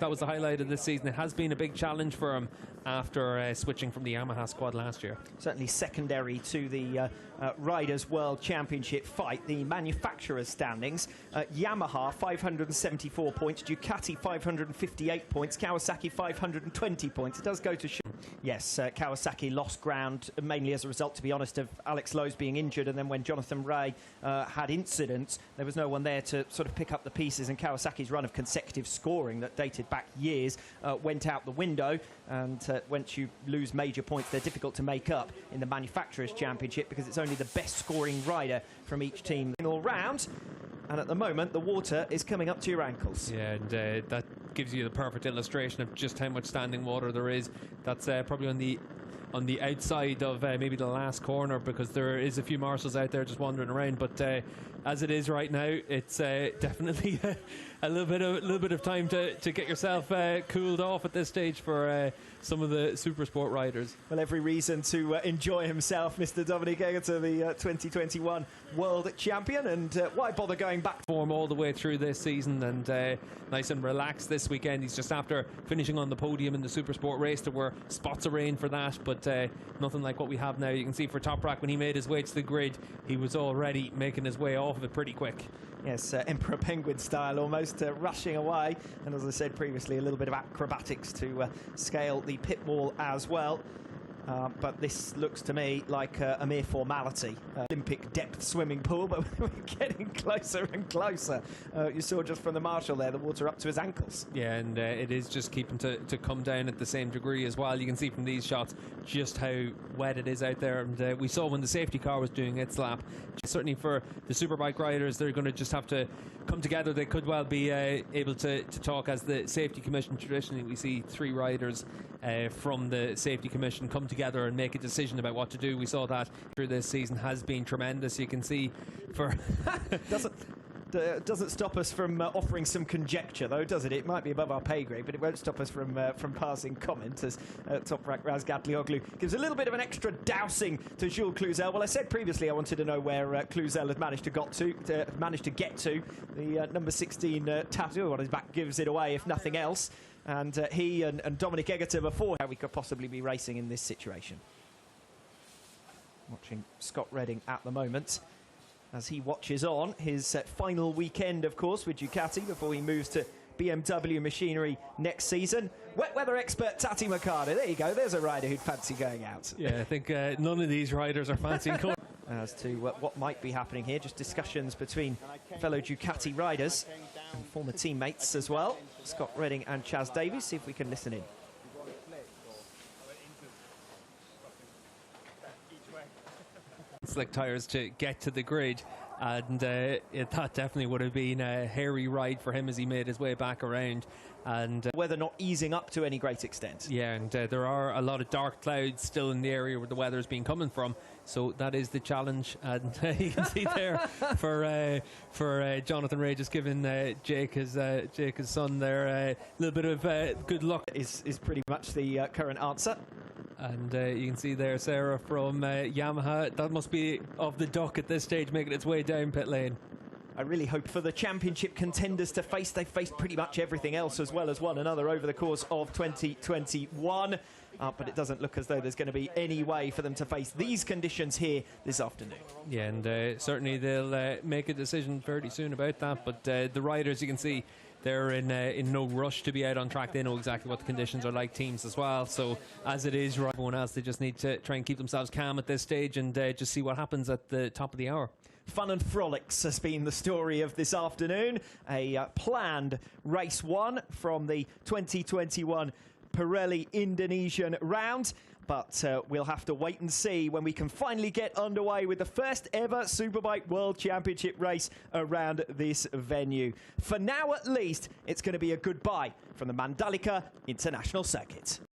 that was the highlight of this season. It has been a big challenge for him after switching from the Yamaha squad last year. Certainly secondary to the Riders World Championship fight, the manufacturers standings. Yamaha 574 points, Ducati 558 points, Kawasaki 520 points. It does go to show. Yes, Kawasaki lost ground mainly as a result, to be honest, of Alex Lowe's being injured, and then when Jonathan Rea had incidents, there was no one there to sort of pick up the pieces, and Kawasaki's run of consecutive scoring that dated back years went out the window. And once you lose major points, they're difficult to make up in the Manufacturers' Championship because it's only the best scoring rider from each team all round. And at the moment, the water is coming up to your ankles. Yeah, and that gives you the perfect illustration of just how much standing water there is. That's probably on the outside of maybe the last corner, because there is a few marshals out there just wandering around. But as it is right now, it's definitely a little bit of time to get yourself cooled off at this stage for some of the super sport riders. Well, every reason to enjoy himself, Mr. Dominic Egerter, the 2021 world champion, and why bother going back? Form all the way through this season, and nice and relaxed this weekend. He's just after finishing on the podium in the super sport race. There were spots of rain for that, but nothing like what we have now. You can see for Toprak, when he made his way to the grid, he was already making his way off of it pretty quick. Yes, Emperor Penguin style, almost rushing away. And as I said previously, a little bit of acrobatics to scale the pit wall as well. But this looks to me like a mere formality. Olympic depth swimming pool, but we're getting closer and closer. You saw just from the marshal there, the water up to his ankles. Yeah, and it is just keeping to come down at the same degree as well. You can see from these shots just how wet it is out there. And we saw when the safety car was doing its lap. Certainly for the superbike riders, they're going to just have to come together. They could well be able to talk as the safety commission. Traditionally, we see three riders from the safety commission come together and make a decision about what to do. We saw that through this season has been tremendous. You can see for doesn't stop us from offering some conjecture, though, does it? It might be above our pay grade, but it won't stop us from passing comment as Toprak Razgatlioglu gives a little bit of an extra dousing to Jules Cluzel. Well, I said previously I wanted to know where Cluzel had managed to get to. The number 16 tattoo on his back gives it away, if nothing else. And he and Dominic Egerter before how we could possibly be racing in this situation. Watching Scott Redding at the moment as he watches on his final weekend, of course, with Ducati before he moves to BMW machinery next season. Wet weather expert Tati Mercado. There you go. There's a rider who'd fancy going out. Yeah, I think none of these riders are fancying going. As to what might be happening here, just discussions between fellow Ducati riders and former teammates as well, Scott Redding and Chaz Davies. See if we can listen in. Slick tyres to get to the grid, and that definitely would have been a hairy ride for him as he made his way back around. And weather not easing up to any great extent. Yeah, and there are a lot of dark clouds still in the area where the weather's been coming from, so that is the challenge. And you can see there for Jonathan Rea just giving Jake his son there a little bit of good luck is pretty much the current answer. And you can see there Sarah from Yamaha. That must be of the duck at this stage, making its way down pit lane. I really hope for the championship contenders to face. They've faced pretty much everything else as well as one another over the course of 2021. But it doesn't look as though there's going to be any way for them to face these conditions here this afternoon. Yeah, and certainly they'll make a decision fairly soon about that. But the riders, you can see, they're in no rush to be out on track. They know exactly what the conditions are like, teams as well. So as it is, everyone else, they just need to try and keep themselves calm at this stage and just see what happens at the top of the hour. Fun and frolics has been the story of this afternoon. A planned race one from the 2021 Pirelli Indonesian round. But we'll have to wait and see when we can finally get underway with the first ever Superbike World Championship race around this venue. For now, at least, it's going to be a goodbye from the Mandalika International Circuit.